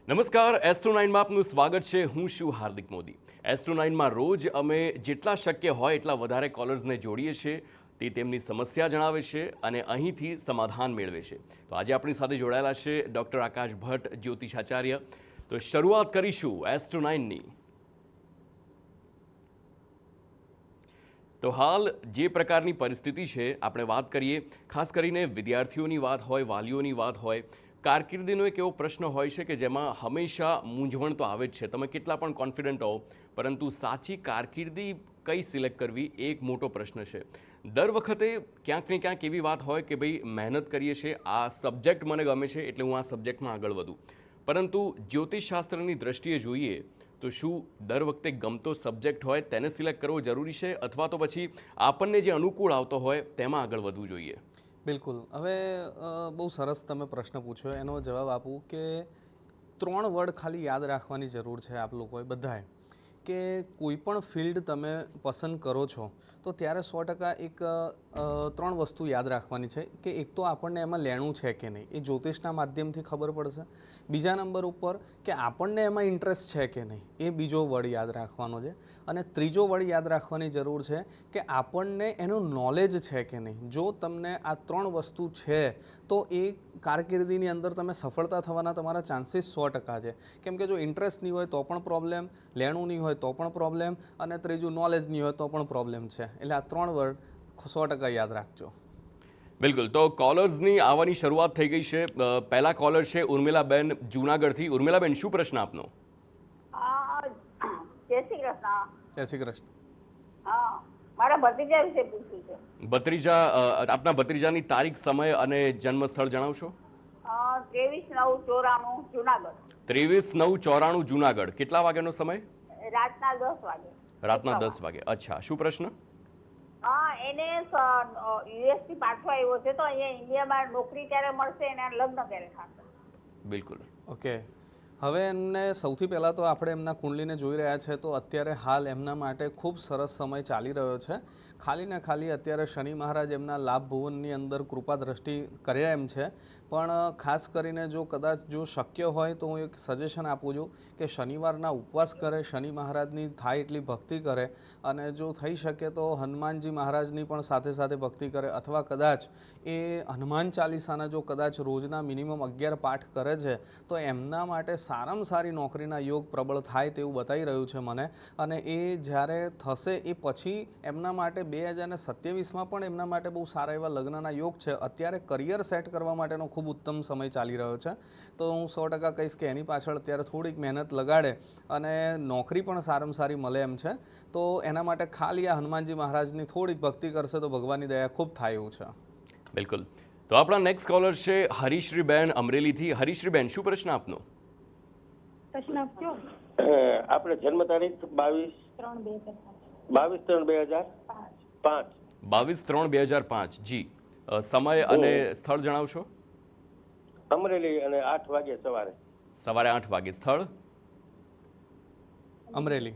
નમસ્કાર એસ્ટ્રો 9માં આપનું સ્વાગત છે। હું છું હાર્દિક મોદી। એસ્ટ્રો 9માં રોજ અમે જેટલા શક્ય હોય એટલા વધારે કોલર્સને જોડીએ છીએ, તે તેમની સમસ્યા જણાવે છે અને અહીંથી સમાધાન મેળવે છે। તો આજે આપણી સાથે જોડાયેલા છે ડૉક્ટર આકાશ ભટ્ટ, જ્યોતિષાચાર્ય। તો શરૂઆત કરીશું એસ્ટ્રો 9ની। તો હાલ જે પ્રકારની પરિસ્થિતિ છે આપણે વાત કરીએ, ખાસ કરીને વિદ્યાર્થીઓની વાત હોય, વાલીઓની વાત હોય, કારકિર્દીનો એક એવો પ્રશ્ન હોય છે કે જેમાં હંમેશા મૂંઝવણ તો આવે જ છે। તમે કેટલા પણ કોન્ફિડન્ટ હો, પરંતુ સાચી કારકિર્દી કઈ સિલેક્ટ કરવી એક મોટો પ્રશ્ન છે। દર વખતે ક્યાંક ને ક્યાંક એવી વાત હોય કે ભાઈ મહેનત કરીએ છીએ, આ સબ્જેક્ટ મને ગમે છે એટલે હું આ સબ્જેક્ટમાં આગળ વધું, પરંતુ જ્યોતિષશાસ્ત્રની દ્રષ્ટિએ જોઈએ તો શું દર વખતે ગમતો સબ્જેક્ટ હોય તેને સિલેક્ટ કરવો જરૂરી છે, અથવા તો પછી આપણને જે અનુકૂળ આવતો હોય તેમાં આગળ વધવું જોઈએ? બિલકુલ। હવે બહુ સરસ તમે પ્રશ્ન પૂછ્યો। એનો જવાબ આપું કે 3 વર્ડ ખાલી યાદ રાખવાની જરૂર છે આપ લોકોએ બધાએ, કે કોઈ પણ ફિલ્ડ તમે પસંદ કરો છો તો ત્યારે 100% એક 3 વસ્તુ યાદ રાખવાની છે કે એક તો આપણને એમાં લેણું છે કે નહીં, એ જ્યોતિષના માધ્યમથી ખબર પડશે। બીજા નંબર ઉપર કે આપણને એમાં ઇન્ટરેસ્ટ છે કે નહીં, એ બીજો વર્ડ યાદ રાખવાનો છે। અને ત્રીજો વર્ડ યાદ રાખવાની જરૂર છે કે આપણને એનું નોલેજ છે કે નહીં। જો તમને આ 3 વસ્તુ છે તો એ કારકિર્દીની અંદર તમે સફળતા થવાના તમારા ચાન્સીસ 100% છે। કેમ કે જો ઇન્ટરેસ્ટ નહીં હોય તો પણ પ્રોબ્લેમ, લેણું નહીં હોય તો પણ પ્રોબ્લેમ, અને ત્રીજું નોલેજ નહીં હોય તો પણ પ્રોબ્લેમ છે। એટલે આ 3 વર્ડ 100% યાદ રાખજો। બિલકુલ। તો કોલર્સની આવવાની શરૂઆત થઈ ગઈ છે। પહેલા કોલર છે ઉર્મિલાબેન જૂનાગઢથી। ઉર્મિલાબેન, શું પ્રશ્ન આપનો? જય શ્રી કૃષ્ણ। જય શ્રી કૃષ્ણ। હા, મારા ભત્રીજા વિશે પૂછવું છે। ભત્રીજા, આપના ભત્રીજાની તારીખ, સમય અને જન્મ સ્થળ જણાવશો? 23/9/94 જુનાગઢ। 23/9/94 જુનાગઢ। કેટલા વાગ્યાનો સમય? રાતના 10 વાગે। રાતના 10 વાગે। અચ્છા, શું પ્રશ્ન? એને યુએસ થી પાછો આવ્યો છે, તો અહીંયા ઇન્ડિયામાં નોકરી ક્યારે મળશે અને લગ્ન ક્યારે થશે? બિલકુલ, ઓકે। હવે એમને સૌથી પહેલાં તો આપણે એમના કુંડલીને જોઈ રહ્યા છે તો અત્યારે હાલ એમના માટે ખૂબ સરસ સમય ચાલી રહ્યો છે। ખાલી ને ખાલી અત્યારે શનિ મહારાજ એમના લાભ ભુવનની અંદર કૃપા દ્રષ્ટિ કર્યા એમ છે, પણ ખાસ કરીને જો કદાચ જો શક્ય હોય તો હું એક સજેશન આપું છું કે શનિવારના ઉપવાસ કરે, શનિ મહારાજની થાય એટલી ભક્તિ કરે, અને જો થઈ શકે તો હનુમાનજી મહારાજની પણ સાથે સાથે ભક્તિ કરે, અથવા કદાચ એ હનુમાન ચાલીસાના જો કદાચ રોજના મિનિમમ 11 પાઠ કરે છે તો એમના માટે સારામાં સારી નોકરીના યોગ પ્રબળ થાય તેવું બતાવી રહ્યું છે મને। અને એ જ્યારે થશે એ પછી એમના માટે 2027માં પણ એમના માટે બહુ સારા એવા લગ્નના યોગ છે। અત્યારે કરિયર સેટ કરવા માટેનો ખૂબ ઉત્તમ સમય ચાલી રહ્યો છે, તો હું 100% કહીશ કે એની પાછળ અત્યારે થોડીક મહેનત લગાડે અને નોકરી પણ સારામાં સારી મળે એમ છે। તો એના માટે ખાલી આ હનુમાનજી મહારાજની થોડીક ભક્તિ કરશે તો ભગવાનની દયા ખૂબ થાય એવું છે। બિલકુલ। તો આપણા નેક્સ્ટ કોલર છે હરીશ્રીબેન અમરેલીથી। હરીશ્રીબેન, શું પ્રશ્ન આપનો? પ્રશ્ન આપજો। આપણે જન્મ તારીખ 22/3/2005। 22/3/2005। જી, સમય અને સ્થળ જણાવશો? અમરેલી અને 8 વાગે સવારે। સવારે 8 વાગે। સ્થળ? અમરેલી।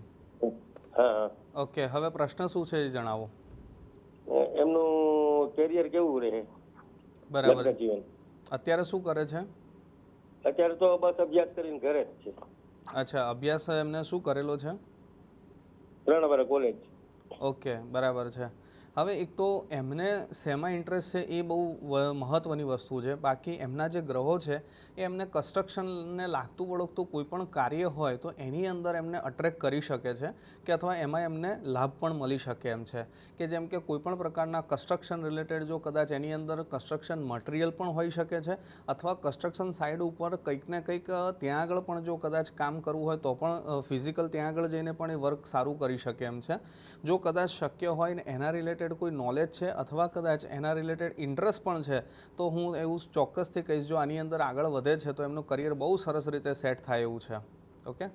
હા। ઓકે, હવે પ્રશ્ન શું છે એ જણાવો। એમનું કેરિયર કેવું રહે? બરાબર। લગ્ન જીવન અત્યારે શું કરે છે? અત્યારે તો બસ અભ્યાસ કરીને ઘરે જ છે। અચ્છા, અભ્યાસ એમને શું કરેલો છે? 3 વર્ષ કોલેજ। ઓકે, બરાબર છે। હવે એક તો એમને શેમાં ઇન્ટરેસ્ટ છે એ બહુ મહત્ત્વની વસ્તુ છે। બાકી એમના જે ગ્રહો છે એ એમને કન્સ્ટ્રક્શનને લાગતું વળગતું કોઈ પણ કાર્ય હોય તો એની અંદર એમને અટ્રેક્ટ કરી શકે છે, કે અથવા એમાં એમને લાભ પણ મળી શકે એમ છે। કે જેમ કે કોઈ પણ પ્રકારના કન્સ્ટ્રક્શન રિલેટેડ જો કદાચ એની અંદર કન્સ્ટ્રક્શન મટીરિયલ પણ હોઈ શકે છે, અથવા કન્સ્ટ્રક્શન સાઇડ ઉપર કંઈક ને કંઈક ત્યાં આગળ પણ જો કદાચ કામ કરવું હોય તો પણ ફિઝિકલ ત્યાં આગળ જઈને પણ એ વર્ક સારું કરી શકે એમ છે। જો કદાચ શક્ય હોય ને એના રિલેટેડ કોઈ નોલેજ છે અથવા કદાચ એના રિલેટેડ ઇન્ટરેસ્ટ પણ છે તો હું એવું ચોક્કસથી કહીશ જો આની અંદર આગળ વધે છે તો એમનું કરિયર બહુ સરસ રીતે સેટ થાય એવું છે। ઓકે,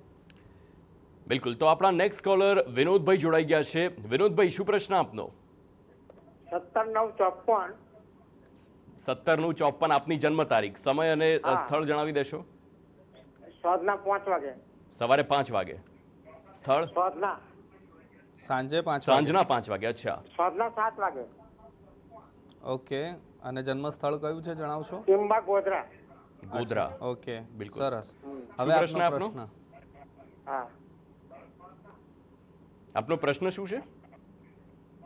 બિલકુલ। તો આપણા નેક્સ્ટ કોલર વિનોદભાઈ જોડાઈ ગયા છે। વિનોદભાઈ, શું પ્રશ્ન આપનો? 17/9/54। 17/9/54 આપની જન્મ તારીખ, સમય અને સ્થળ જણાવી દેશો? સાંજના 5 વાગે। સવારે 5 વાગે। સ્થળ? સાંજે 5 વાગે। સાંજના 5 વાગે। અચ્છા, સાંજના 7 વાગે। ઓકે, અને જન્મ સ્થળ કયું છે જણાવશો? ટીમ્બા ગોધરા। ગોધરા. ઓકે, બિલકુલ. સરસ. શું હવે પ્રશ્ન આપનો આપનો? પ્રશ્ન. હા, આપનો પ્રશ્ન શું છે?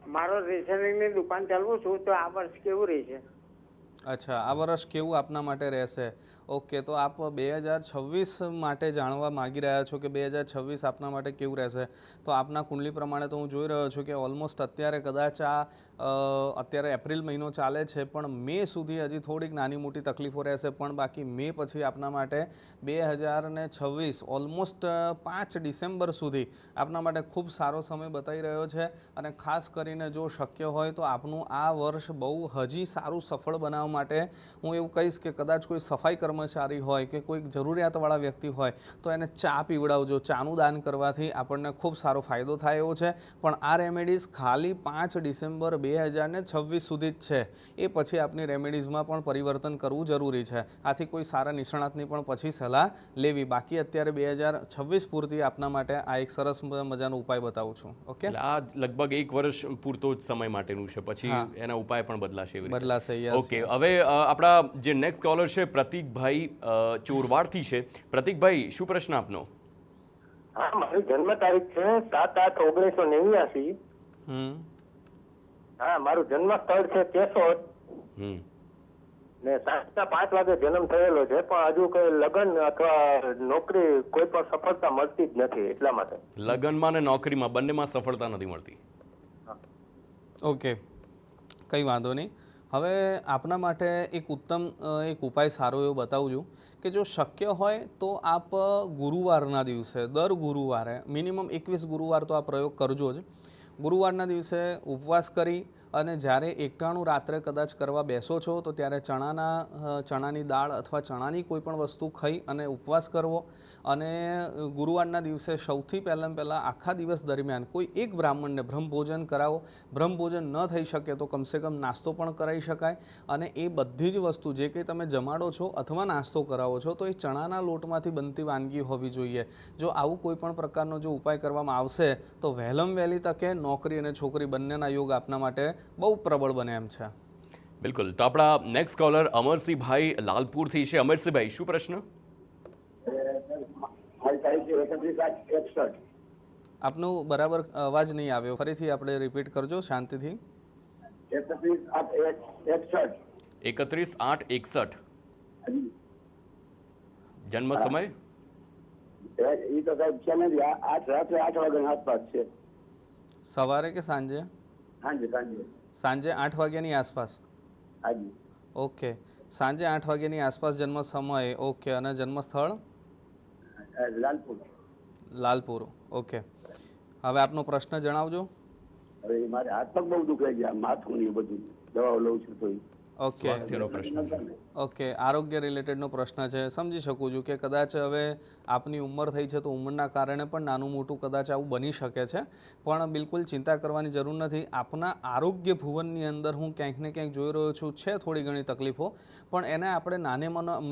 મારો રેશનિંગની દુકાન ચાલવું છું તો આ વર્ષ કેવું રહેશે? અચ્છા, આ વર્ષ કેવું આપના માટે રહેશે? ઓકે, તો આપ 2026 માટે જાણવા માગી રહ્યા છો કે 2026 આપના માટે કેવું રહેશે. તો આપના કુંડલી પ્રમાણે તો હું જોઈ રહ્યો છું કે ઓલમોસ્ટ અત્યારે કદાચ અત્યારે એપ્રિલ મહિનો ચાલે છે, પણ મે સુધી હજી થોડીક નાની મોટી તકલીફો રહેશે, પણ બાકી મે પછી આપના માટે 2026 ઓલમોસ્ટ 5 ડિસેમ્બર સુધી આપના માટે ખૂબ સારો સમય બતાવી રહ્યો છે. અને ખાસ કરીને જો શક્ય હોય તો આપનું આ વર્ષ બહુ હજી સારું સફળ બનાવવા માટે હું એવું કહીશ કે કદાચ કોઈ સફાઈ કર્મચારી હોય કે કોઈક જરૂરિયાતવાળા વ્યક્તિ હોય તો એને ચા પીવડાવજો. ચાનું દાન કરવાથી આપણને ખૂબ સારો ફાયદો થાય એવો છે. પણ આ રેમેડીઝ ખાલી 5 ડિસેમ્બર 2026 સુધી જ છે. એ પછી આપની રેમેડીઝમાં પણ પરિવર્તન કરવું જરૂરી છે. આથી કોઈ સારા નિષ્ણાતની પણ પછી સલાહ લેવી. બાકી અત્યારે 2026 પૂરતી આપના માટે આ એક સરસ મજાનો ઉપાય બતાવું છું. ઓકે, એટલે આ લગભગ 1 વર્ષ પૂરતો જ સમય માટેનું છે, પછી એના ઉપાય પણ બદલાશે એવી રીતે. બદલાશે. યસ. ઓકે, હવે આપણા જે નેક્સ્ટ કોલર છે પ્રતિકભાઈ ચોરવાડથી છે. પ્રતિકભાઈ, શું પ્રશ્ન આપનો? હા, મારી જન્મ તારીખ છે 7/8/1989. હા, મારું જન્મ સ્થળ છે કેશોદ હમ ને સાંજના 5 વાગે જન્મ થયેલો છે, પણ હજુ કઈ લગ્ન અથવા નોકરી કોઈ પણ સફળતા મળતી જ નથી, એટલા માટે. લગ્નમાં અને નોકરીમાં બંનેમાં સફળતા નથી મળતી. ઓકે, કંઈ વાંધો નહીં. હવે આપના માટે એક ઉપાય સારો એવો બતાવું છું કે જો શક્ય હોય તો આપ ગુરુવારના દિવસે, દર ગુરુવારે મિનિમમ 21 ગુરુવાર તો આ પ્રયોગ કરજો જ. ગુરુવારના દિવસે ઉપવાસ કરી અને જ્યારે 91 રાત્રે કદાચ કરવા બેસો છો તો ત્યારે ચણાની દાળ અથવા ચણાની કોઈ પણ વસ્તુ ખાઈ અને ઉપવાસ કરવો. અને ગુરુવારના દિવસે સૌથી પહેલાં આખા દિવસ દરમિયાન કોઈ એક બ્રાહ્મણને બ્રહ્મભોજન કરાવો. બ્રહ્મભોજન ન થઈ શકે તો કમસે કમ નાસ્તો પણ કરાવી શકાય. અને એ બધી જ વસ્તુ જે કંઈ તમે જમાડો છો અથવા નાસ્તો કરાવો છો તો એ ચણાના લોટમાંથી બનતી વાનગી હોવી જોઈએ. જો આવું કોઈ પણ પ્રકારનો જો ઉપાય કરવામાં આવશે તો વહેલી તકે નોકરી અને છોકરી બંનેના યોગ આપના માટે બહુ પ્રબળ બને એમ છે. બિલકુલ. તો આપણા નેક્સ્ટ કોલર અમરસિંહભાઈ લાલપુરથી છે. અમરસિંહભાઈ, શું પ્રશ્ન? આપનો બરાબર અવાજ નહીં આવ્યો, ફરીથી આપણે રિપીટ કરજો શાંતિથી. 31/8/61. જન્મ સમય? સવારે કે સાંજે? સાંજે 8 વાગ્યાની આસપાસ. ઓકે, સાંજે 8 વાગ્યાની આસપાસ જન્મ સમય. ઓકે, અને જન્મ સ્થળ? લાલપુર. ઓકે, હવે આપનો પ્રશ્ન જણાવજો. હવે મારે હાથ પગ બહુ દુખાઈ ગયા, માથું ને બધું દવાઓ લઉં છું તો. ઓકે, સ્વાસ્થ્યનો પ્રશ્ન છે. ઓકે, આરોગ્ય રિલેટેડનો પ્રશ્ન છે. સમજી શકું છું કે કદાચ હવે આપની ઉંમર થઈ છે તો ઉંમરના કારણે પણ નાનું મોટું કદાચ આવું બની શકે છે, પણ બિલકુલ ચિંતા કરવાની જરૂર નથી. આપના આરોગ્ય ભુવનની અંદર હું ક્યાંક ને ક્યાંક જોઈ રહ્યો છું છે થોડી ઘણી તકલીફો, પણ એને આપણે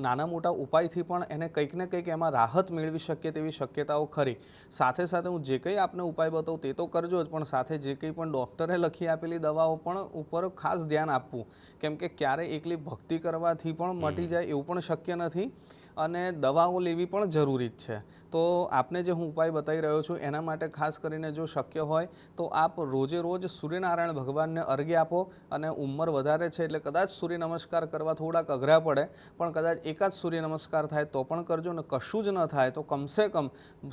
નાના મોટા ઉપાયથી પણ એને કંઈક ને કંઈક એમાં રાહત મેળવી શકીએ તેવી શક્યતાઓ ખરી. સાથે સાથે હું જે કંઈ આપને ઉપાય બતાવું તે તો કરજો જ, પણ સાથે જે કંઈ પણ ડૉક્ટરે લખી આપેલી દવાઓ પણ ઉપર ખાસ ધ્યાન આપવું. કેમ કે ક્યારે એકલી ભક્તિ કરવાથી પણ મટી જાય એવું પણ શક્ય નથી અને દવાઓ લેવી પણ જરૂરી જ છે. તો આપને જે હું ઉપાય બતાવી રહ્યો છું એના માટે ખાસ કરીને જો શક્ય હોય તો આપ રોજ સૂર્યનારાયણ ભગવાનને અર્ઘ્ય આપો. અને ઉંમર વધારે છે એટલે કદાચ સૂર્ય નમસ્કાર કરવા થોડાક અઘરા પડે, પણ કદાચ એકાદ સૂર્ય નમસ્કાર થાય તો પણ કરજો. ને કશું જ ન થાય તો કમસે કમ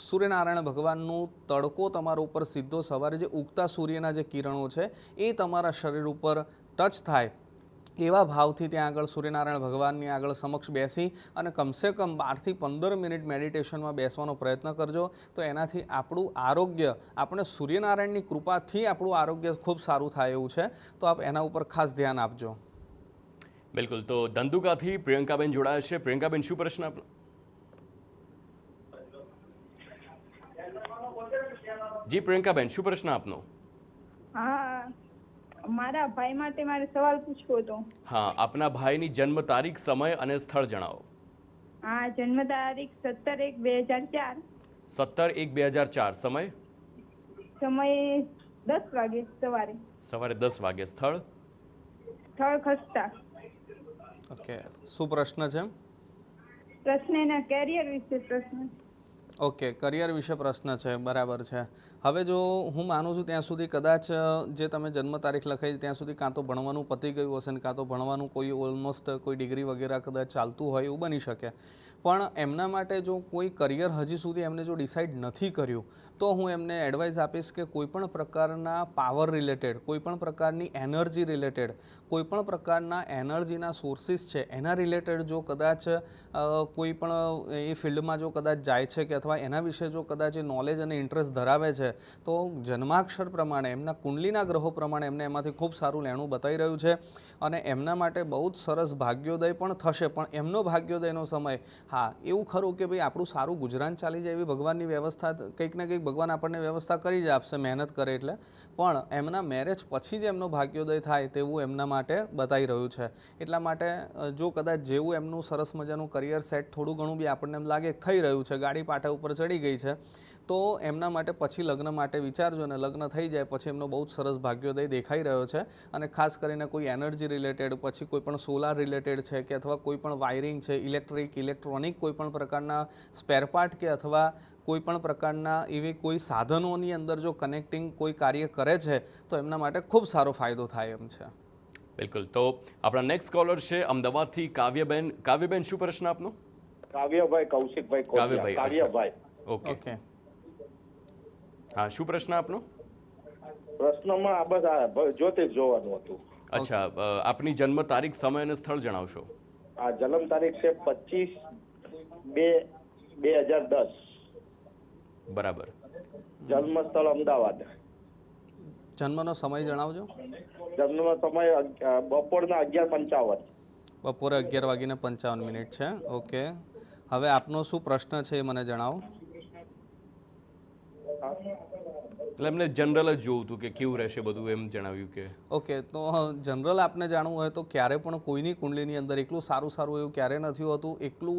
સૂર્યનારાયણ ભગવાનનું તડકો તમારા ઉપર સીધો સવારે જે ઉગતા સૂર્યના જે કિરણો છે એ તમારા શરીર ઉપર ટચ થાય એવા ભાવથી ત્યાં આગળ સૂર્યનારાયણ ભગવાનની આગળ સમક્ષ બેસી અને કમસે કમ 12 થી 15 મિનિટ મેડિટેશનમાં બેસવાનો પ્રયત્ન કરજો. તો એનાથી આપણું આરોગ્ય, આપણે સૂર્યનારાયણની કૃપાથી આપણું આરોગ્ય ખૂબ સારું થાય એવું છે. તો આપ એના ઉપર ખાસ ધ્યાન આપજો. બિલકુલ. તો ધંધુકાથી પ્રિયંકાબેન જોડાયા છે. પ્રિયંકાબેન, શું પ્રશ્ન આપનો? જી પ્રિયંકાબેન, શું પ્રશ્ન આપનો? હા, મારા ભાઈ માટે મારે સવાલ પૂછવો હતો. હા, આપના ભાઈની જન્મ તારીખ, સમય અને સ્થળ જણાવો. હા, જન્મ તારીખ 17/1/2004. 17/1/2004. સમય? સમય 10 વાગે સવારે. સવારે 10 વાગે. સ્થળ? સ્થળ ખસ્તા. ઓકે, શું પ્રશ્ન છે? પ્રશ્ન એના કેરિયર વિશે પ્રશ્ન છે. ઓકે, કરિયર વિશે પ્રશ્ન છે, બરાબર છે. હવે જો હું માનું છું ત્યાં સુધી કદાચ જે તમે જન્મ તારીખ લખાઈ ત્યાં સુધી કાં તો ભણવાનું પતી ગયું હશે ને કાં તો ભણવાનું કોઈ ઓલમોસ્ટ કોઈ ડિગ્રી વગેરે કદાચ ચાલતું હોય એવું બની શકે. પણ એમના માટે જો કોઈ કરિયર હજી સુધી એમને જો ડિસાઇડ નથી કર્યું તો હું એમને એડવાઇસ આપીશ કે કોઈપણ પ્રકારના પાવર રિલેટેડ, કોઈપણ પ્રકારની એનર્જી રિલેટેડ, કોઈપણ પ્રકારના એનર્જીના સોર્સિસ છે એના રિલેટેડ જો કદાચ કોઈ પણ એ ફિલ્ડમાં જો કદાચ જાય છે કે અથવા એના વિશે જો કદાચ એ નોલેજ અને ઇન્ટરેસ્ટ ધરાવે છે તો જન્માક્ષર પ્રમાણે એમના કુંડલીના ગ્રહો પ્રમાણે એમને એમાંથી ખૂબ સારું લેણું બતાવી રહ્યું છે અને એમના માટે બહુ જ સરસ ભાગ્યોદય પણ થશે. પણ એમનો ભાગ્યોદયનો સમય, હા એવું ખરું કે ભાઈ આપણું સારું ગુજરાન ચાલી જાય એવી ભગવાનની વ્યવસ્થા કંઈક ને કંઈક ભગવાન આપણને વ્યવસ્થા કરી જ આપશે મહેનત કરે એટલે, પણ એમના મેરેજ પછી જ એમનો ભાગ્યોદય થાય તેવું એમના માટે બતાવી રહ્યું છે. એટલા માટે જો કદાચ જેવું એમનું સરસ મજાનું કરિયર સેટ થોડું ઘણું બી આપણને એમ લાગે થઈ રહ્યું છે, ગાડી પાટા ઉપર ચડી ગઈ છે, તો એમના માટે પછી લગ્ન માટે વિચારજો ને લગ્ન થઈ જાય પછી એમનો બહુ જ સરસ ભાગ્યોદય દેખાઈ રહ્યો છે. અને ખાસ કરીને કોઈ એનર્જી રિલેટેડ, પછી કોઈ પણ સોલાર રિલેટેડ છે કે અથવા કોઈ પણ વાયરિંગ છે, ઇલેક્ટ્રિક, ઇલેક્ટ્રોનિક કોઈ પણ પ્રકારના સ્પેરપાર્ટ કે અથવા કોઈ પણ પ્રકારના એવી કોઈ સાધનોની અંદર જો કનેક્ટિંગ કોઈ કાર્ય કરે છે તો એમના માટે ખૂબ સારો ફાયદો થાય એમ છે. બિલકુલ. તો આપણા નેક્સ્ટ કોલર છે અમદાવાદથી કાવ્યબેન. કાવ્યબેન, શું પ્રશ્ન આપનો? કાવ્યભાઈ કૌશિકભાઈ કાવ્યભાઈ, કાવ્યભાઈ. ઓકે, હા, શું પ્રશ્ન આપનો? પ્રશ્નમાં આ બધા જ્યોતિષ જોવાનું હતું. અચ્છા, આપની જન્મ તારીખ, સમય અને સ્થળ જણાવશો. આ જન્મ તારીખ છે 25/2/2010. બરાબર. જન્મ સ્થળ અમદાવાદ. જન્મનો સમય જણાવજો. જન્મ સમય બપોરના 11:55. બપોરે 11:55 છે. ઓકે, હવે આપનો શું પ્રશ્ન છે એ મને જણાવો. એટલે એમને જનરલ જ જોવું હતું કે કેવું રહેશે બધું, એમ જણાવ્યું કે ઓકે, તો જનરલ આપને જાણવું હોય તો ક્યારે પણ કોઈની કુંડલીની અંદર એકલું સારું એવું ક્યારે નથી હોતું, એકલું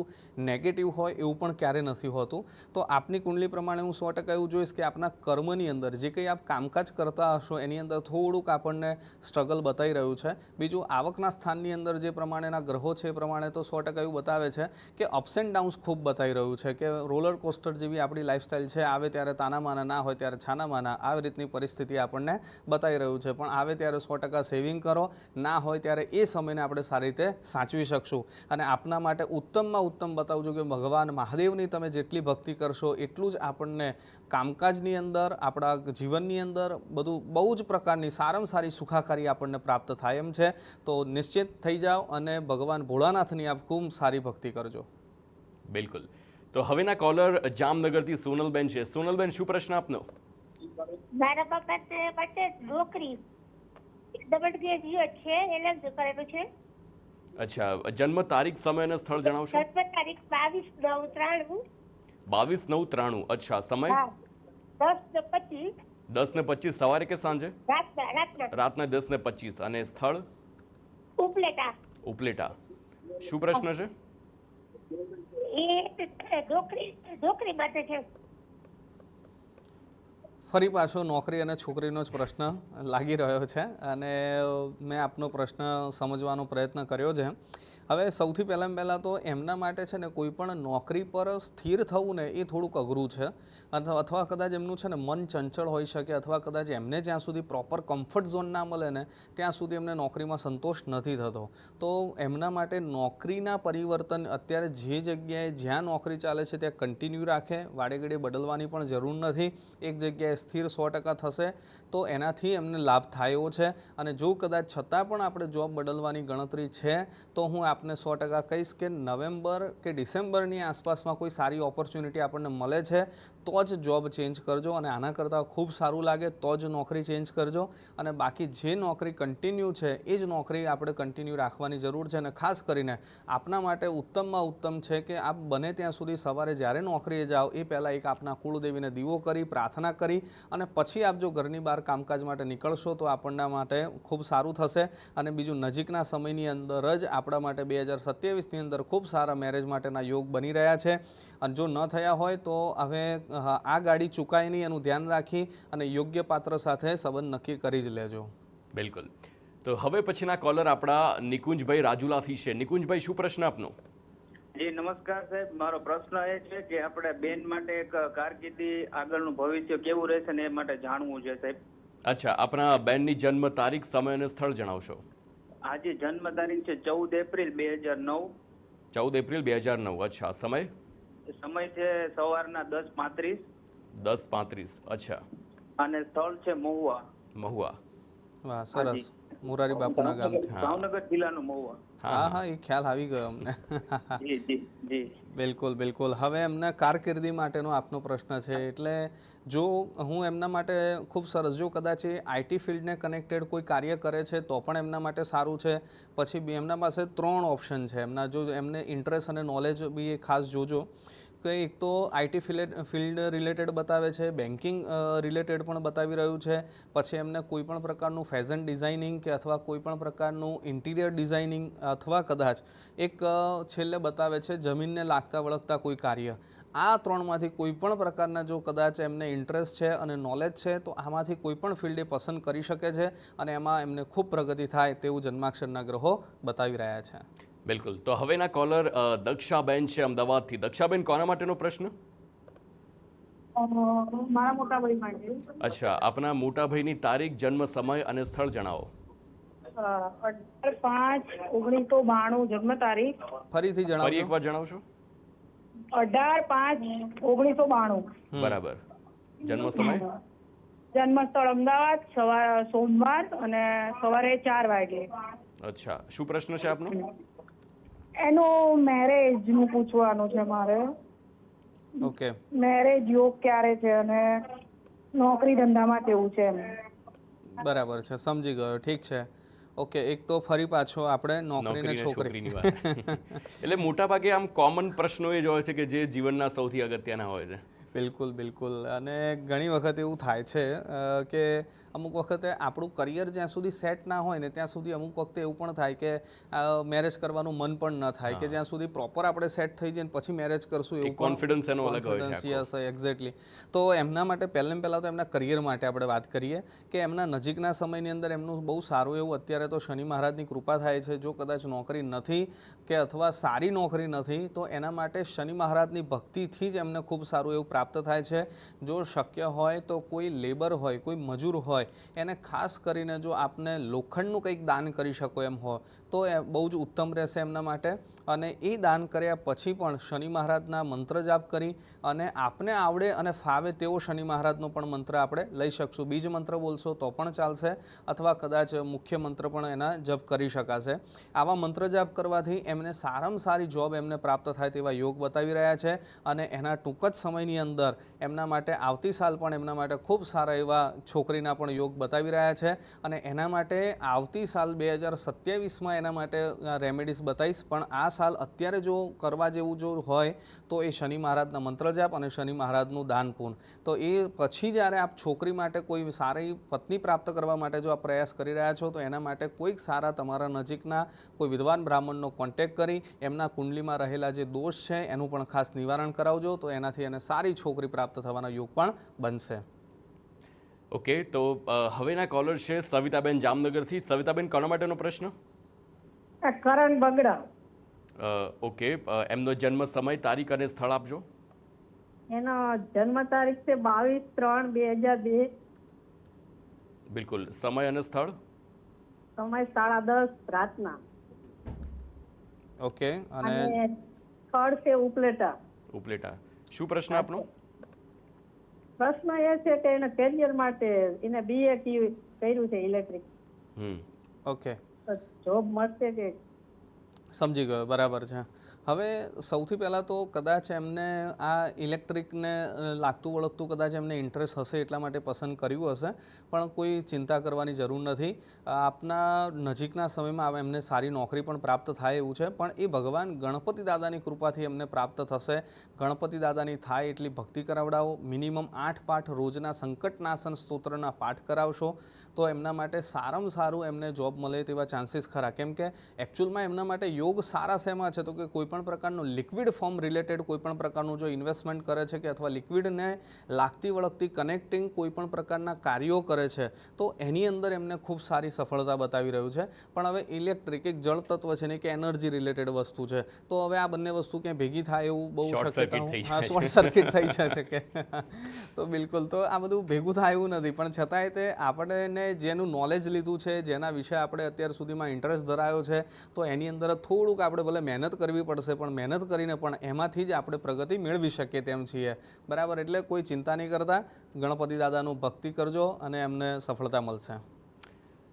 નેગેટિવ હોય એવું પણ ક્યારે નથી હોતું. તો આપની કુંડલી પ્રમાણે હું 100% એવું જોઈશ કે આપના કર્મની અંદર જે કંઈ આપ કામકાજ કરતા હશો એની અંદર થોડુંક આપણને સ્ટ્રગલ બતાવી રહ્યું છે. બીજું, આવકના સ્થાનની અંદર જે પ્રમાણેના ગ્રહો છે એ પ્રમાણે તો 100% એવું બતાવે છે કે અપ્સ એન્ડ ડાઉન્સ ખૂબ બતાવી રહ્યું છે કે રોલર કોસ્ટર જેવી આપણી લાઈફસ્ટાઈલ છે, આવે ત્યારે તાનામાના, ના હોય ત્યારે છાનામાના, આવી રીતની પરિસ્થિતિ આપણને બતાવી રહ્યું છે. પણ આવે ત્યારે 100% સેવિંગ કરો, ના હોય ત્યારે એ સમયને આપણે સારી રીતે સાચવી શકશું. અને આપના માટે ઉત્તમમાં ઉત્તમ બતાવજો કે ભગવાન મહાદેવની તમે જેટલી ભક્તિ કરશો એટલું જ આપણને કામકાજની અંદર, આપણા જીવનની અંદર બધું બહુ જ પ્રકારની સારામાં સારી સુખાકારી આપણને પ્રાપ્ત થાય એમ છે. તો નિશ્ચિત થઈ જાઓ અને ભગવાન ભોળાનાથની આપ ખૂબ સારી ભક્તિ કરજો. બિલકુલ. તો હવેના કોલર જામનગરથી સોનલબેન છે. સોનલબેન, શું પ્રશ્ન આપનો? મારા પપ્પા માટે નોકરી ડબલ ગ્રેજ્યુએટ છે, એલએમ કરેલું છે. અચ્છા, જન્મ તારીખ, સમય અને સ્થળ જણાવશો. જન્મ તારીખ 22/9/93. 22/9/93. અચ્છા, સમય? 10:25. 10:25 સવારે કે સાંજે? રાતના 10:25. અને સ્થળ? ઉપલેટા. ઉપલેટા. શું પ્રશ્ન છે? એ નોકરી માટે છે. ફરી પાછો નોકરી અને છોકરીનો જ પ્રશ્ન લાગી રહ્યો છે અને મેં આપનો પ્રશ્ન સમજવાનો પ્રયત્ન કર્યો છે. હવે સૌથી પહેલાં તો એમના માટે છે ને કોઈ પણ નોકરી પર સ્થિર થવું ને એ થોડુંક અઘરું છે. અથવા કદાચ એમનું છે ને મન ચંચળ હોઈ શકે, અથવા કદાચ એમને જ્યાં સુધી પ્રોપર કમ્ફર્ટ ઝોન ના મળે ને ત્યાં સુધી એમને નોકરીમાં સંતોષ નથી થતો. તો એમના માટે નોકરીના પરિવર્તન અત્યારે જે જગ્યાએ જ્યાં નોકરી ચાલે છે ત્યાં કન્ટિન્યુ રાખે, વાડેઘડીએ બદલવાની પણ જરૂર નથી. એક જગ્યાએ સ્થિર 100% થશે તો એનાથી એમને લાભ થાય એવો છે. અને જો કદાચ છતાં પણ આપણે જોબ બદલવાની ગણતરી છે તો હું આપને 100% કહીશ કે નવેમ્બર કે ડિસેમ્બરની આસપાસમાં કોઈ સારી ઓપોર્ચ્યુનિટી આપણને મળે છે તો જ જોબ ચેન્જ કરજો. અને આના કરતાં ખૂબ સારું લાગે તો જ નોકરી ચેન્જ કરજો. અને બાકી જે નોકરી કન્ટિન્યુ છે એ જ નોકરી આપણે કન્ટિન્યુ રાખવાની જરૂર છે. અને ખાસ કરીને આપના માટે ઉત્તમમાં ઉત્તમ છે કે આપ બને ત્યાં સુધી સવારે જ્યારે નોકરીએ જાઓ એ પહેલાં એક આપના કુળદેવીને દીવો કરી, પ્રાર્થના કરી અને પછી આપ જો ઘરની બહાર કામકાજ માટે નીકળશો તો આપણના માટે ખૂબ સારું થશે. અને બીજું, નજીકના સમયની અંદર જ આપણા માટે 2027ની અંદર ખૂબ સારા મેરેજ માટેના યોગ બની રહ્યા છે. અને જો ન થયા હોય તો હવે આ ગાડી ચૂકાય નહીં એનું ધ્યાન રાખી અને યોગ્ય પાત્ર સાથે સંબંધ નક્કી કરી જ લેજો. બિલકુલ. તો હવે પછીના કોલર આપણા નિકુંજભાઈ રાજુલાથી છે. નિકુંજભાઈ, શું પ્રશ્ન આપનો? જી નમસ્કાર સાહેબ, મારો પ્રશ્ન એ છે કે આપણે બેન માટે એક કારકિર્દી આગળનું ભવિષ્ય કેવું રહેશે ને એ માટે જાણવું છે સાહેબ. અચ્છા, આપણા બેનની જન્મ તારીખ, સમય અને સ્થળ જણાવશો. આજે જન્મ તારીખ છે 14 એપ્રિલ 2009. 14 એપ્રિલ 2009. અચ્છા, સમય? સમય છે સવારના 10:35. 10:35. અચ્છા. અને સ્થળ છે મહુવા. મહુવા. વાહ, સરસ. મોરારી બાપુના ગામથી. ભાવનગર જિલ્લાનું મહુવા. હા હા, એ ખ્યાલ આવી ગયો અમને. જી જી જી. બિલકુલ બિલકુલ. હવે એમના કારકિર્દી માટેનો આપનો પ્રશ્ન છે, એટલે જો હું એમના માટે ખૂબ સરસ, જો કદાચ એ આઈટી ફિલ્ડને કનેક્ટેડ કોઈ કાર્ય કરે છે તો પણ એમના માટે સારું છે. પછી બી એમના પાસે 3 ઓપ્શન છે એમના, જો એમને ઇન્ટરેસ્ટ અને નોલેજ બી એ ખાસ જોજો કે એક તો આઈટી ફિલ્ડ રિલેટેડ બતાવે છે, બેન્કિંગ રિલેટેડ પણ બતાવી રહ્યું છે. પછી એમને કોઈ પણ પ્રકારનું ફેશન ડિઝાઇનિંગ કે અથવા કોઈ પણ પ્રકારનું ઇન્ટિરિયર ડિઝાઇનિંગ અથવા કદાચ એક છેલ્લે બતાવે છે જમીનને લાગતા વળગતા કોઈ કાર્ય. આ 3માંથી કોઈ પણ પ્રકારના જો કદાચ એમને ઇન્ટરેસ્ટ છે અને નોલેજ છે તો આમાંથી કોઈ પણ ફિલ્ડ એ પસંદ કરી શકે છે અને એમાં એમને ખૂબ પ્રગતિ થાય તેવું જન્માક્ષરના ગ્રહો બતાવી રહ્યા છે. બિલકુલ. તો હવેના કોલર દક્ષાબેન છે અમદાવાદથી. દક્ષાબેન, કોના માટેનો પ્રશ્ન? મારા મોટા ભાઈ માટે. અચ્છા, આપના મોટા ભાઈની તારીખ, જન્મ સમય અને સ્થળ જણાવો. 18/5/1992 જન્મ તારીખ. ફરીથી ફરી જણાવો. એકવાર જણાવશો? 18/5/1992. બરાબર. જન્મ સમય? જન્મ સ્થળ અમદાવાદ, સોમવાર અને સવારે 4 વાગે. અચ્છા, શું પ્રશ્ન છે આપનો? એનું મેરેજ નું પૂછવાનું છે મારે. ઓકે. મેરેજ યોગ ક્યારે છે અને નોકરી ધંધામાં કેવું છે એમ. બરાબર છે, સમજી ગયો. ઠીક છે. ઓકે, એક તો ફરી પાછો આપણે નોકરી ને છોકરીની વાત. એટલે મોટા ભાગે આમ કોમન પ્રશ્નો એ જ હોય છે કે જે જીવનના સૌથી અગત્યના હોય છે. બિલકુલ બિલકુલ. અને ઘણી વખત એવું થાય છે કે અમુક વખતે આપણું કરિયર જ્યાં સુધી સેટ ના હોય ને ત્યાં સુધી અમુક વખતે એવું પણ થાય કે મેરેજ કરવાનું મન પણ ન થાય, કે જ્યાં સુધી પ્રોપર આપણે સેટ થઈ જઈએ પછી મેરેજ કરશું એવું કોન્ફિડન્સ એનો અલગ હોય છે. Yes, exactly. તો એમના માટે પહેલાં તો એમના કરિયર માટે આપણે વાત કરીએ કે એમના નજીકના સમયની અંદર એમનું બહુ સારું એવું અત્યારે તો શનિ મહારાજની કૃપા થાય છે. જો કદાચ નોકરી નથી કે અથવા સારી નોકરી નથી તો એના માટે શનિ મહારાજની ભક્તિથી જ એમને ખૂબ સારું એવું પ્રાપ્ત થાય છે. જો શક્ય હોય તો કોઈ લેબર હોય, કોઈ મજૂર હોય, એને ખાસ કરીને જો આપને લોખંડનું કંઈક દાન કરી શકો એમ હોય તો એ બહુ જ ઉત્તમ રહેશે એમના માટે. અને એ દાન કર્યા પછી પણ શનિ મહારાજના મંત્ર જાપ કરી અને આપને આવડે અને ફાવે તેવો શનિ મહારાજનો પણ મંત્ર આપણે લઈ શકશું. બીજ મંત્ર બોલશો તો પણ ચાલશે અથવા કદાચ મુખ્ય મંત્ર પણ એના જપ કરી શકાશે. આવા મંત્ર જાપ કરવાથી એમને સારામાં સારી જોબ એમને પ્રાપ્ત થાય તેવા યોગ બતાવી રહ્યા છે અને એના ટૂંક જ સમયની અંદર એમના માટે આવતી સાલ પણ એમના માટે ખૂબ સારા એવા છોકરીના પણ યોગ બતાવી રહ્યા છે. અને એના માટે આવતી સાલ 2027માં એના માટે રેમેડીઝ બતાવીશ, પણ આ સાલ અત્યારે જો કરવા જેવું જો હોય તો એ શનિ મહારાજના મંત્ર જાપ અને શનિ મહારાજનું દાન પૂન. તો એ પછી જ્યારે આપ છોકરી માટે કોઈ સારી પત્ની પ્રાપ્ત કરવા માટે જો આપ પ્રયાસ કરી રહ્યા છો તો એના માટે કોઈક સારા તમારા નજીકના કોઈ વિદ્વાન બ્રાહ્મણનો કોન્ટેક્ટ કરી એમના કુંડલીમાં રહેલા જે દોષ છે એનું પણ ખાસ નિવારણ કરાવજો, તો એનાથી એને સારી છોકરી પ્રાપ્ત થવાના યોગ પણ બનશે. ઓકે, તો હવેના કોલર છે સવિતાબેન જામનગરથી. સવિતાબેન, કોના માટેનો પ્રશ્ન? કરણ બગડા. ઓકે, એમનો જન્મ સમય, તારીખ અને સ્થળ આપજો. એનો જન્મ તારીખ છે 22/3/2002. બિલકુલ. સમય અને સ્થળ? સમય 10:30 રાતના. ઓકે. અને સ્થળ છે ઉપલેટા. ઉપલેટા. શું પ્રશ્ન આપનો? પ્રશ્ન એ છે કે એને કેરિયર માટે એને BA કર્યું છે ઇલેક્ટ્રિક. ઓકે. જોબ મળશે કે? સમજી ગયો. બરાબર છે. હવે સૌથી પહેલાં તો કદાચ એમને આ ઇલેક્ટ્રિકને લાગતું વળગતું કદાચ એમને ઇન્ટરેસ્ટ હશે એટલા માટે પસંદ કર્યું હશે, પણ કોઈ ચિંતા કરવાની જરૂર નથી. આપના નજીકના સમયમાં એમને સારી નોકરી પણ પ્રાપ્ત થાય એવું છે, પણ એ ભગવાન ગણપતિ દાદાની કૃપાથી એમને પ્રાપ્ત થશે. ગણપતિ દાદાની થાય એટલી ભક્તિ કરાવડાવો. મિનિમમ 8 પાઠ રોજના સંકટનાશન સ્તોત્રના પાઠ કરાવશો. તો એમના માટે સારામાં સારું એમને જોબ મળે તેવા ચાન્સીસ ખરા. કેમ કે એકચ્યુઅલમાં એમના માટે યોગ સારા શેમાં છે તો કે કોઈપણ પ્રકારનું લિક્વિડ ફોર્મ રિલેટેડ કોઈપણ પ્રકારનું જો ઇન્વેસ્ટમેન્ટ કરે છે કે અથવા લિક્વિડને લાગતી વળગતી કનેક્ટિંગ કોઈપણ પ્રકારના કાર્યો કરે છે તો એની અંદર એમને ખૂબ સારી સફળતા બતાવી રહ્યું છે. પણ હવે ઇલેક્ટ્રિક એક જળ તત્વ છે ને કે એનર્જી રિલેટેડ વસ્તુ છે તો હવે આ બંને વસ્તુ ક્યાંય ભેગી થાય એવું બહુ શક્યતા શોર્ટ સર્કિટ થઈ જશે કે તો બિલકુલ તો આ બધું ભેગું થાય એવું નથી. પણ છતાંય તે આપણને જેનું નોલેજ લીધું છે જેના વિશે આપણે અત્યાર સુધીમાં ઇન્ટરેસ્ટ ધરાવ્યો છે તો એની અંદર થોડુંક આપણે ભલે મહેનત કરવી પડશે પણ મહેનત કરીને પણ એમાંથી જ આપણે પ્રગતિ મેળવી શકીએ તેમ છીએ. બરાબર, એટલે કોઈ ચિંતા નહીં કરતા, ગણપતિ દાદાનું ભક્તિ કરજો અને એમને સફળતા મળશે.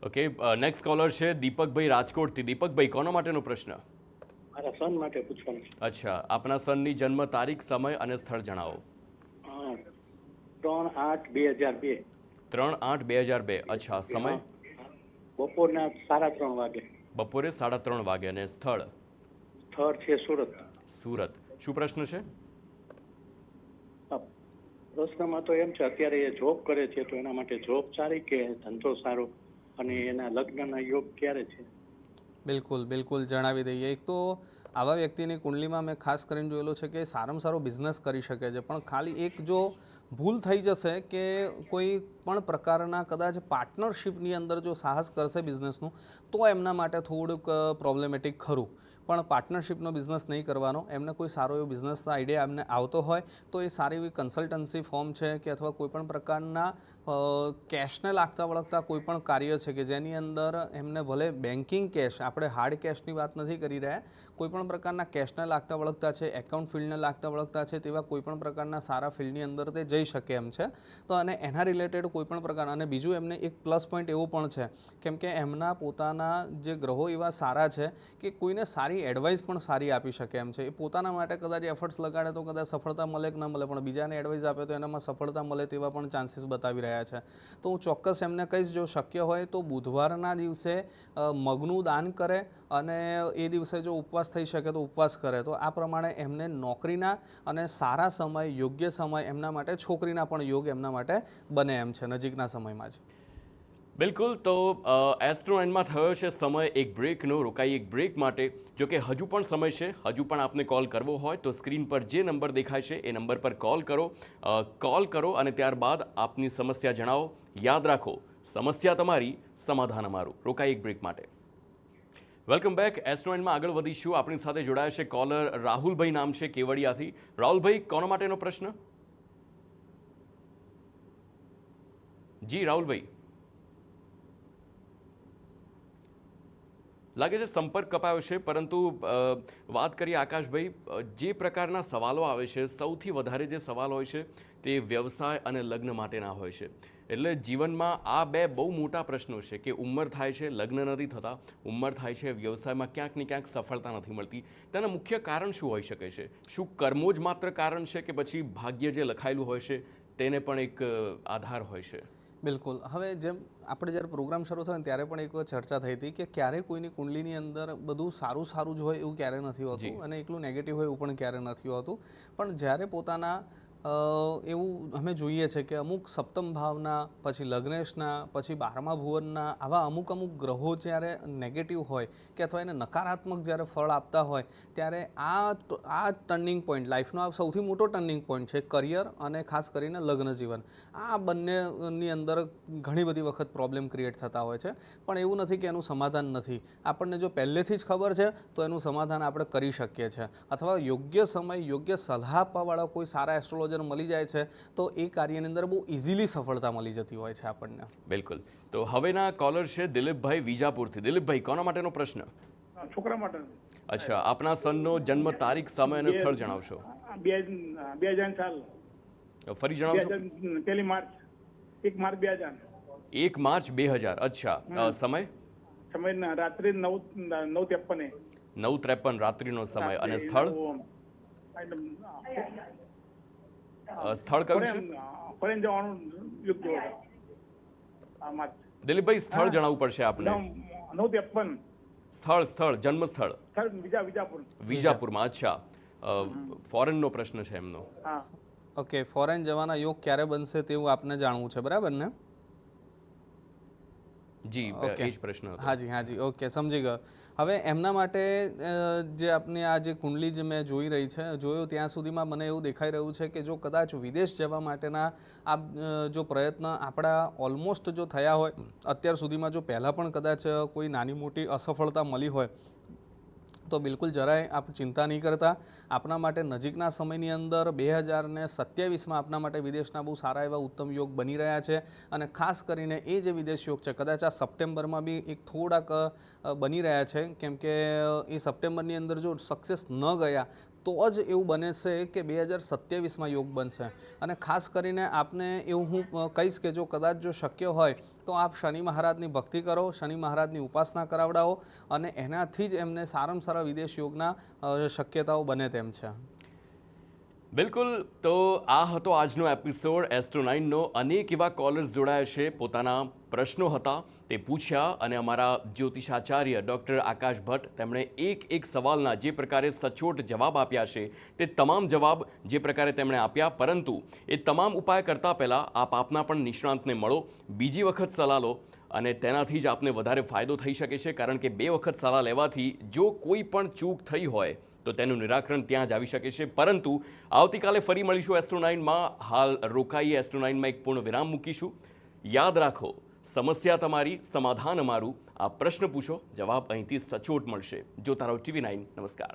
ઓકે, નેક્સ્ટ કોલર છે દીપકભાઈ રાજકોટથી. દીપકભાઈ, કોના માટેનો પ્રશ્ન? મારા સન માટે પૂછવાનું છે. અચ્છા, આપના સનની જન્મ તારીખ, સમય અને સ્થળ જણાવો. 3/8/2002. 3/8/2002. અચ્છા, સમય? બપોરના 3:30 વાગે. બપોરે 3:30 વાગે. અને સ્થળ? સ્થળ છે સુરત. સુરત. શું પ્રશ્ન છે? પ્રશ્નમાં તો એમ છે અત્યારે એ જોબ કરે છે તો એના માટે જોબ સારી કે ધંધો સારો, અને એના લગ્નના યોગ ક્યારે છે? બિલકુલ બિલકુલ જણાવી દઈએ. એક તો આવા વ્યક્તિની કુંડલીમાં મેં ખાસ કરીને જોયેલું છે કે સારામાં સારો બિઝનેસ કરી શકે છે પણ ખાલી એક જો ભૂલ થઈ જશે કે કોઈ પણ પ્રકારના કદાચ પાર્ટનરશિપની અંદર જો સાહસ કરશે બિઝનેસનું તો એમના માટે થોડુંક પ્રોબ્લેમેટિક ખરું. પણ પાર્ટનરશિપનો બિઝનેસ નહીં કરવાનો. એમને કોઈ સારો એવો બિઝનેસ આઈડિયા એમને આવતો હોય તો એ સારી એવી કન્સલ્ટન્સી ફોર્મ છે કે અથવા કોઈપણ પ્રકારના કેશને લાગતા વળગતા કોઈપણ કાર્ય છે કે જેની અંદર એમને ભલે બેન્કિંગ કેશ, આપણે હાર્ડ કેશની વાત નથી કરી રહ્યા, કોઈપણ પ્રકારના કેશને લાગતા વળગતા છે, એકાઉન્ટ ફિલ્ડને લાગતા વળગતા છે તેવા કોઈપણ પ્રકારના સારા ફિલ્ડની અંદર તે જઈ શકે એમ છે. તો અને એના રિલેટેડ કોઈપણ પ્રકારના, અને બીજું એમને એક પ્લસ પોઈન્ટ એવો પણ છે કેમ કે એમના પોતાના જે ગ્રહો એવા સારા છે કે કોઈને સારી એડવાઇસ પણ સારી આપી શકે એમ છે. એ પોતાના માટે કદાચ એફર્ટ્સ લગાડે તો કદાચ સફળતા મળે કે ન મળે પણ બીજાને એડવાઇસ આપે તો એનામાં સફળતા મળે તેવા પણ ચાન્સીસ બતાવી રહ્યા છે. તો હું ચોક્કસ એમને કહીશ જો શક્ય હોય તો બુધવારના દિવસે મગનું દાન કરે અને એ દિવસે જો ઉપવાસ થઈ શકે તો ઉપવાસ કરે તો આ પ્રમાણે એમને નોકરીના અને સારા સમય, યોગ્ય સમય એમના માટે, છોકરીના પણ યોગ એમના માટે બને એમ છે નજીકના સમયમાં જ. બિલકુલ. તો એસ્ટ્રો એન્ડમાં થયો છે સમય એક બ્રેકનો. રોકાઈ એક બ્રેક માટે. જો કે હજુ પણ સમય છે, હજુ પણ આપને કોલ કરવો હોય તો સ્ક્રીન પર જે નંબર દેખાય છે એ નંબર પર કોલ કરો અને ત્યારબાદ આપની સમસ્યા જણાવો. યાદ રાખો, સમસ્યા તમારી, સમાધાન અમારું. રોકાઈ એક બ્રેક માટે. Welcome back. એસ્ટ્રો એન્ડમાં આગળ વધીશું. આપણી સાથે જોડાયા છે કોલર રાહુલભાઈ, નામ છે કેવડિયાથી. રાહુલભાઈ, કોના માટેનો પ્રશ્ન? જી રાહુલભાઈ, લાગે છે સંપર્ક કપાયો છે, પરંતુ વાત કરીએ આકાશભાઈ, જે પ્રકારના સવાલો આવે છે સૌથી વધારે જે સવાલ હોય છે તે વ્યવસાય અને લગ્ન માટેના હોય છે. એટલે જીવનમાં આ બે બહુ મોટા પ્રશ્નો છે કે ઉંમર થાય છે, લગ્ન નથી થતા, ઉંમર થાય છે, વ્યવસાયમાં ક્યાંક ને ક્યાંક સફળતા નથી મળતી. તેના મુખ્ય કારણ શું હોઈ શકે છે? શું કર્મો જ માત્ર કારણ છે કે પછી ભાગ્ય જે લખાયેલું હોય છે તેને પણ એક આધાર હોય છે? બિલકુલ. હવે જેમ આપણે જ્યારે પ્રોગ્રામ શરૂ થયો ને ત્યારે પણ એક ચર્ચા થઈ હતી કે ક્યારેય કોઈની કુંડલીની અંદર બધું સારું સારું જ હોય એવું ક્યારે નથી હોતું અને એકલું નેગેટિવ હોય એવું પણ ક્યારે નથી હોતું. પણ જ્યારે પોતાના એવું અમે જોઈએ છે કે અમુક સપ્તમ ભાવના, પછી લગ્નેશના, પછી 12મા ભુવનના આવા અમુક ગ્રહો જ્યારે નેગેટિવ હોય કે અથવા એને નકારાત્મક જ્યારે ફળ આપતા હોય ત્યારે આ ટર્નિંગ પોઈન્ટ, લાઈફનો આ સૌથી મોટો ટર્નિંગ પોઈન્ટ છે કરિયર અને ખાસ કરીને લગ્ન જીવન. આ બંનેની અંદર ઘણી બધી વખત પ્રોબ્લેમ ક્રિએટ થતા હોય છે. પણ એવું નથી કે એનું સમાધાન નથી. આપણને જો પહેલેથી જ ખબર છે તો એનું સમાધાન આપણે કરી શકીએ છીએ, અથવા યોગ્ય સમય, યોગ્ય સલાહ આપવાવાળા કોઈ સારા એસ્ટ્રોલોજર મળી જાય છે તો એ કાર્યની અંદર બહુ ઇઝીલી સફળતા મળી જતી હોય છે આપણને. બિલકુલ. તો હવેના કોલર છે દિલીપભાઈ વિજાપુરથી. દિલીપભાઈ, કોના માટેનો પ્રશ્ન? છોકરા માટે. અચ્છા, આપના સનનો જન્મ તારીખ, સમય અને સ્થળ જણાવશો. 2004. ફરી જણાવશો. 1 માર્ચ 2000. 1 માર્ચ 2000. અચ્છા, સમય? સમય રાત્રે 9:53. 9:53 રાત્રિનો સમય. અને સ્થળ? સ્થળ કયું છે? ફોરેન જવાનું યુક્ત. દિલીપભાઈ, સ્થળ જણાવવું પડશે આપને. 9:53. સ્થળ જન્મ સ્થળ વિજાપુર. વિજાપુરમાં. અચ્છા, ફોરેનનો પ્રશ્ન છે એમનો. ઓકે, ફોરેન જવાના યોગ ક્યારે બનશે તેવું આપને જાણવું છે, બરાબર ને? જી ઓકે. એ જ પ્રશ્ન હતો. હાજી ઓકે, સમજી ગયો. હવે એમના માટે જે આપની આ જે કુંડલી જે મેં જોયું ત્યાં સુધીમાં મને એવું દેખાઈ રહ્યું છે કે જો કદાચ વિદેશ જવા માટેના આ જો પ્રયત્ન આપણા ઓલમોસ્ટ જો થયા હોય અત્યાર સુધીમાં, જો પહેલાં પણ કદાચ કોઈ નાની મોટી અસફળતા મળી હોય તો બિલકુલ જરાય આપ ચિંતા નહીં કરતા. આપના માટે નજીકના સમયની અંદર 2027માં આપના માટે વિદેશના બહુ સારા એવા ઉત્તમ યોગ બની રહ્યા છે. અને ખાસ કરીને એ જે વિદેશ યોગ છે કદાચ આ સપ્ટેમ્બરમાં બી એક થોડાક બની રહ્યા છે, કેમ કે એ સપ્ટેમ્બરની અંદર જો સક્સેસ ન ગયા તો જ એવું બને છે કે 2027માં યોગ બનશે. અને ખાસ કરીને આપને એવું હું કહીશ કે જો કદાચ જો શક્ય હોય તો આપ શનિ મહારાજની ભક્તિ કરો, શનિ મહારાજની ઉપાસના કરાવડાવો અને એનાથી જ એમને સારામાં સારા વિદેશ યોગના શક્યતાઓ બને તેમ છે. બિલકુલ. તો આ હતો આજનો એપિસોડ એસ્ટ્રો 9નો. અનેક એવા કોલર્સ જોડાયા છે, પોતાના પ્રશ્નો હતા તે પૂછ્યા અને અમારા જ્યોતિષાચાર્ય ડૉક્ટર આકાશ ભટ્ટ તેમણે એક સવાલના જે પ્રકારે સચોટ જવાબ આપ્યા છે તે તમામ જવાબ જે પ્રકારે તેમણે આપ્યા, પરંતુ એ તમામ ઉપાય કરતાં પહેલાં આપ આપના પણ નિષ્ણાંતને મળો, બીજી વખત સલાહ લો અને તેનાથી જ આપને વધારે ફાયદો થઈ શકે છે. કારણ કે 2 વખત સલાહ લેવાથી જો કોઈ પણ ચૂક થઈ હોય તો તેનું નિરાકરણ ત્યાં જ આવી શકે છે. પરંતુ આવતીકાલે ફરી મળીશું એસ્ટ્રો 9માં. હાલ રોકાઈએ એસ્ટ્રો 9માં એક પૂર્ણ વિરામ મૂકીશું. યાદ રાખો, સમસ્યા તમારી, સમાધાન અમારું. આ પ્રશ્ન પૂછો, જવાબ અહીંથી સચોટ મળશે. જોતા રહો TV9. નમસ્કાર.